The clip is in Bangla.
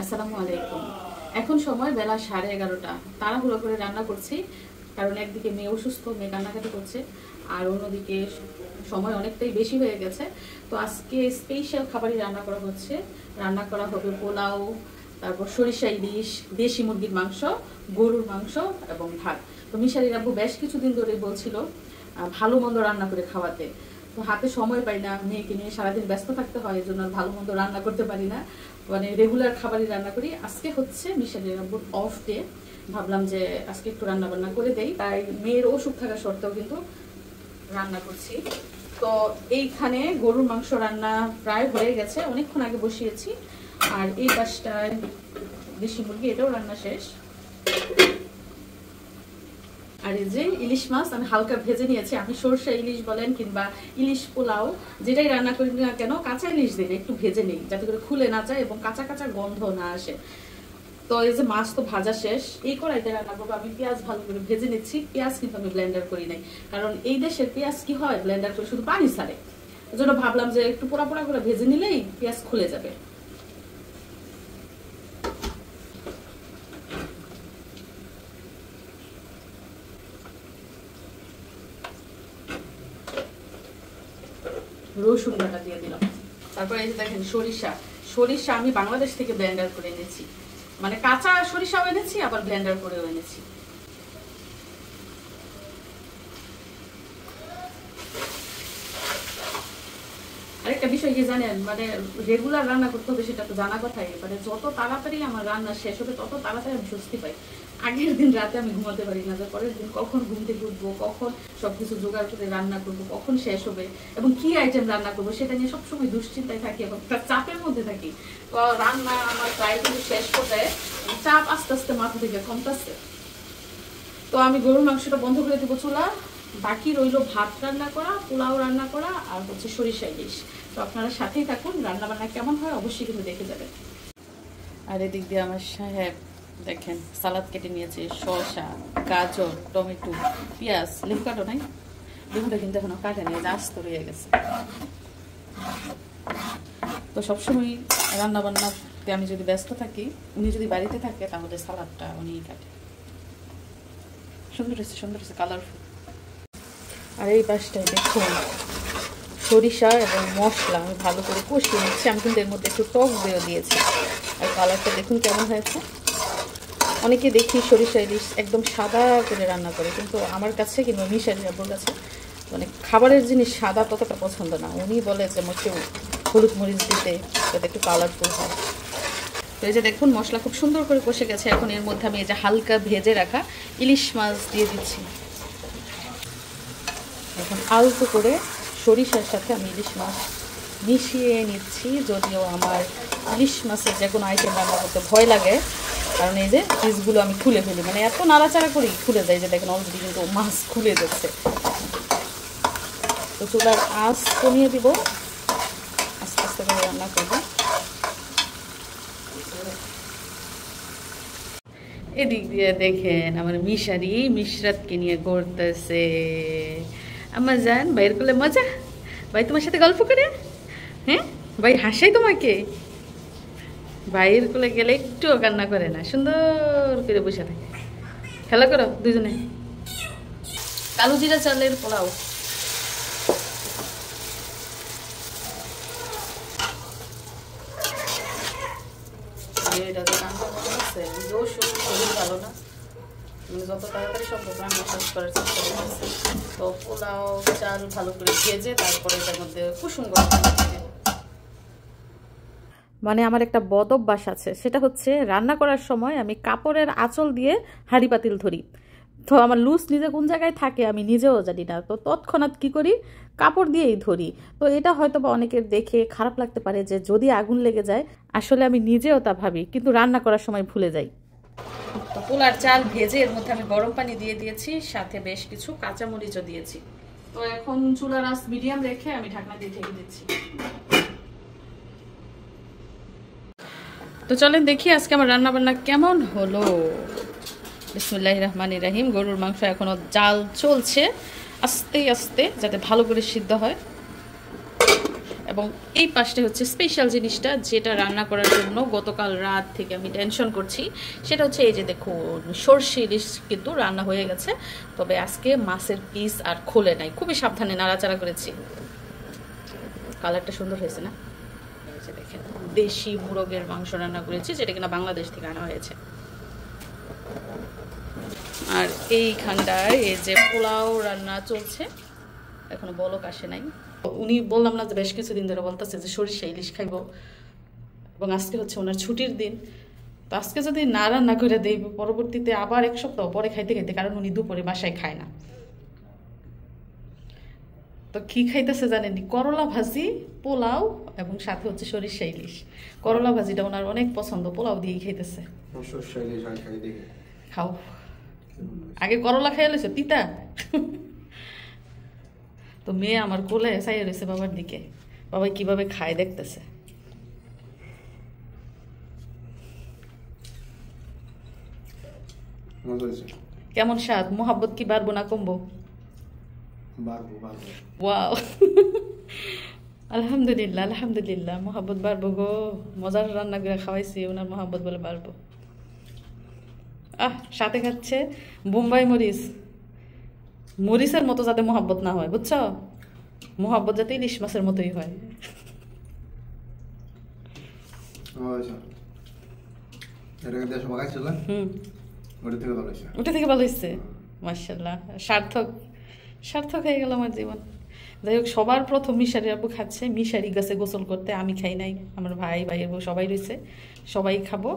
আসসালামু আলাইকুম। এখন সময় বেলা 11:30। তাড়াহুড়ো করে রান্না করছি, কারণ একদিকে মেয়ে অসুস্থ, মেয়ে কান্নাকাটি করছে, আর অন্যদিকে সময় অনেকটাই বেশি হয়ে গেছে। তো আজকে স্পেশাল খাবারই রান্না করা হচ্ছে। রান্না করা হবে পোলাও, তারপর সরিষা ইলিশ, দেশি মুরগির মাংস, গরুর মাংস এবং ভাত। তো মিশারির আব্বু বেশ কিছুদিন ধরে বলছিল ভালো মন্দ রান্না করে খাওয়াতে। তো হাতে সময় পাই না, মেয়েকে নিয়ে সারাদিন ব্যস্ত থাকতে হয়, এই জন্য ভালো মন্দ রান্না করতে পারি না, মানে রেগুলার খাবারই রান্না করি। আজকে হচ্ছে মিশারির আব্বুর অফ ডে, ভাবলাম যে আজকে একটু রান্না বান্না করে দেই, তাই মেয়ের অসুখ থাকা সত্ত্বেও কিন্তু রান্না করছি। তো এইখানে গরুর মাংস রান্না প্রায় হয়ে গেছে, অনেকক্ষণ আগে বসিয়েছি। আর এই পাশটায় দেশি মুরগি, এটাও রান্না শেষ। আর এই যে ইলিশ মাছ আমি হালকা ভেজে নিয়েছি। আপনি সরষে ইলিশ বলেন কিংবা ইলিশ পোলাও যেটাই রান্না করি না কেন, কাঁচা ইলিশ দিলে একটু ভেজে নিই, যাতে করে খুলে না যায় এবং কাঁচা কাঁচা গন্ধ না আসে। তো এই যে মাছ তো ভাজা শেষ, এই কড়াইতে রান্না করবো। আমি পেঁয়াজ ভালো করে ভেজে নিচ্ছি। পেঁয়াজ কিন্তু আমি ব্লেন্ডার করি নাই, কারণ এই দেশের পেঁয়াজ কি হয়, ব্লেন্ডার করে শুধু পানি ছাড়ে। ওই জন্য ভাবলাম যে একটু পোড়া পোড়া করে ভেজে নিলেই পেঁয়াজ খুলে যাবে। রসুন বাটা দিয়ে দিলাম। তারপর এই যে দেখেন সরিষা, সরিষা আমি বাংলাদেশ থেকে ব্লেন্ডার করে এনেছি, মানে কাঁচা সরিষাও এনেছি আবার ব্লেন্ডার করেও এনেছি। আরেকটা বিষয় কি জানেন, মানে রেগুলার রান্না করতে হবে সেটা তো জানা কথাই, মানে যত তাড়াতাড়ি আমার রান্না শেষ হবে তত তাড়াতাড়ি আমি স্বস্তি পাই। আগের দিন রাতে আমি ঘুমাতে পারি না, যে পরের দিন কখন ঘুম থেকে উঠবো, কখন সবকিছু জোগাড় করে রান্না করবো, কখন শেষ হবে এবং কি আইটেম রান্না করবো সেটা নিয়ে সবসময় দুশ্চিন্তায় থাকি এবং চাপের মধ্যে থাকি। তো রান্না আমার প্রায় কিন্তু শেষ পর্যায়ে চাপ আস্তে আস্তে মাথা থেকে কমতেছে। তো আমি গরুর মাংসটা বন্ধ করে দেবো চুলা, বাকি রইল ভাত রান্না করা, পোলাও রান্না করা আর হচ্ছে সরিষা ইলিশ। তো আপনারা সাথেই থাকুন, রান্না বান্না কেমন হয় অবশ্যই কিন্তু দেখে যাবেন। আর এদিক দিয়ে আমার সাহেব দেখেন সালাদ কেটে নিয়েছে, শসা, গাজর, টমেটো, পেঁয়াজ। লেবু কাটো নাই, লেবুটা কিন্তু এখনো কাটে নিয়ে আস্ত রয়ে গেছে। তো সবসময় রান্না বান্নাতে আমি যদি ব্যস্ত থাকি, উনি যদি বাড়িতে থাকে তাহলে সালাদটা উনিই কাটে। সুন্দর হয়েছে, সুন্দর হয়েছে, কালারফুল। আর এই পাশটায় দেখুন সরিষা এবং মশলা আমি ভালো করে কষিয়ে নিচ্ছি। আমি কিন্তু এর মধ্যে একটু টক দইও দিয়েছি। আর কালারটা দেখুন কেমন হয়েছে। অনেকে দেখি সরিষা ইলিশ একদম সাদা করে রান্না করে, কিন্তু আমার কাছে কিংবা মিশারি আব্বুর কাছে মানে খাবারের জিনিস সাদা ততটা পছন্দ না। উনি বলে যে একটু হলুদ মরিচ দিতে, যাতে একটু কালারফুল হয়। তো এই যে দেখুন মশলা খুব সুন্দর করে কষে গেছে। এখন এর মধ্যে আমি এই যে হালকা ভেজে রাখা ইলিশ মাছ দিয়ে দিচ্ছি। এখন আলতো করে সরিষার সাথে আমি ইলিশ মাছ মিশিয়ে নিচ্ছি। যদিও আমার ইলিশ মাছের যে কোনো আইটেম রান্না করতে ভয় লাগে, কারণ এই যে পিসগুলো আমি খুলে ফেলি, মানে এত নাড়াচাড়া করি খুলে যায়। যে দেখেন অলরেডি কিন্তু মাছ খুলে যাচ্ছে। তো চুলার আঁচ কমিয়ে দিব, আস্তে আস্তে করে রান্না করবো। এদিক দিয়ে দেখেন আমার মিশারি মিশরাতকে নিয়ে ঘুরতেছে। আমার জান ভাইয়ের কোলে মজা, ভাই তোমার সাথে গল্প করে, হ্যাঁ ভাই হাসাই তোমাকে। ভাইয়ের কোলে গেলে একটুও কান্না করে না, সুন্দর করে বসে থাকে। খেলা করো দুজনে। কালো জিরা চালের পোলাও। ভালো না, যত তাড়াতাড়ি সম্ভব রান্না শেষ করার চেষ্টা করতেছি। তো পোলাও চাল ভালো করে ভেজে তারপরে এটার মধ্যে কুসুম গরম পানি দিয়ে দেব। মানে আমার একটা বদ অভ্যাস আছে, সেটা হচ্ছে রান্না করার সময় আমি কাপড়ের আঁচল দিয়ে হাঁড়ি পাতিল ধরি। তো আমার লুজ নিজে কোন জায়গায় থাকে আমি নিজেও জানি না, তো তৎক্ষণাৎ কী করি, কাপড় দিয়েই ধরি। তো এটা হয়তো বা অনেকের দেখে খারাপ লাগতে পারে যে যদি আগুন লেগে যায়, আসলে আমি নিজেও তা ভাবি, কিন্তু রান্না করার সময় ভুলে যাই। তো পোলার চাল ভেজে এর মধ্যে আমি গরম পানি দিয়ে দিয়েছি, সাথে বেশ কিছু কাঁচামরিচও দিয়েছি। তো এখন চুলার আঁচ মিডিয়াম রেখে আমি ঢাকনা দিয়ে ঢেকে দিচ্ছি। তো চলেন দেখি আজকে আমার রান্না বান্না কেমন হলো। বিসমিল্লাহির রহমানির রহিম। গরুর মাংস এখনো জাল চলছে, আস্তে আস্তে যাতে ভালো করে সিদ্ধ হয়। এবং এই পাশটা হচ্ছে স্পেশাল জিনিসটা, যেটা রান্না করার জন্য গতকাল রাত থেকে আমি টেনশন করছি। সেটা হচ্ছে এই যে দেখুন, সরষে ইলিশ কিন্তু রান্না হয়ে গেছে, তবে আজকে মাছের পিস আর খোলে নাই, খুবই সাবধানে নাড়াচাড়া করেছি। কালারটা সুন্দর হয়েছে না? এই যে দেখেন, দেশি মুরগের মাংস রান্না করেছি, যেটা কিনা বাংলাদেশ থেকে আনা হয়েছে। আর এইখানটায় এই যে পোলাও রান্না চলছে, এখনো বলক আসে নাই। উনি বললাম না যে বেশ কিছুদিন ধরে বলতেছে যে সরিষা ইলিশ খাইব, এবং আজকে হচ্ছে ওনার ছুটির দিন। তো আজকে যদি না রান্না করে দেই, পরবর্তীতে আবার এক সপ্তাহ পরে খাইতে খাইতে, কারণ উনি দুপুরে বাসায় খায় না। তো কি খাইতেছে জানেনি? করলা ভাজি, পোলাও এবং সাথে হচ্ছে সরিষা ইলিশ। করলা ভাজিটা ওনার অনেক পছন্দ, পোলাও দিয়েই খাইতেছে। খাও, আগে করলা খাইয়া লইছো তিতা। তো মেয়ে আমার কোলে চাইয়া রয়েছে বাবার দিকে, বাবা কিভাবে খায় দেখতেছে। কেমন স্বাদ? মোহাব্বত কি বাড়বো না কমবো? ওয়াও, আলহামদুলিল্লাহ আলহামদুলিল্লাহ, মোহাব্বত বাড়বো গো। মজার রান্না করে খাওয়াইছি, ওনার মোহাব্বত বলে বাড়বো। সাথে খাচ্ছে বোম্বাই মরিচ। মরিচের মতো যাতে মোহাব্বত না হয়, বুঝছো? মোহাব্বত যাতে ইলিশ মাছের মতোই হয়। ওটা থেকে ভালো হয়েছে, মাশাআল্লাহ। সার্থক সার্থক হয়ে গেল আমার জীবন। যাই হোক, সবার প্রথম মিশারি আপু খাচ্ছে। মিশারি গাছে গোসল করতে, আমি খাই নাই, আমার ভাই ভাইয়ের বউ সবাই রয়েছে, সবাই খাবো।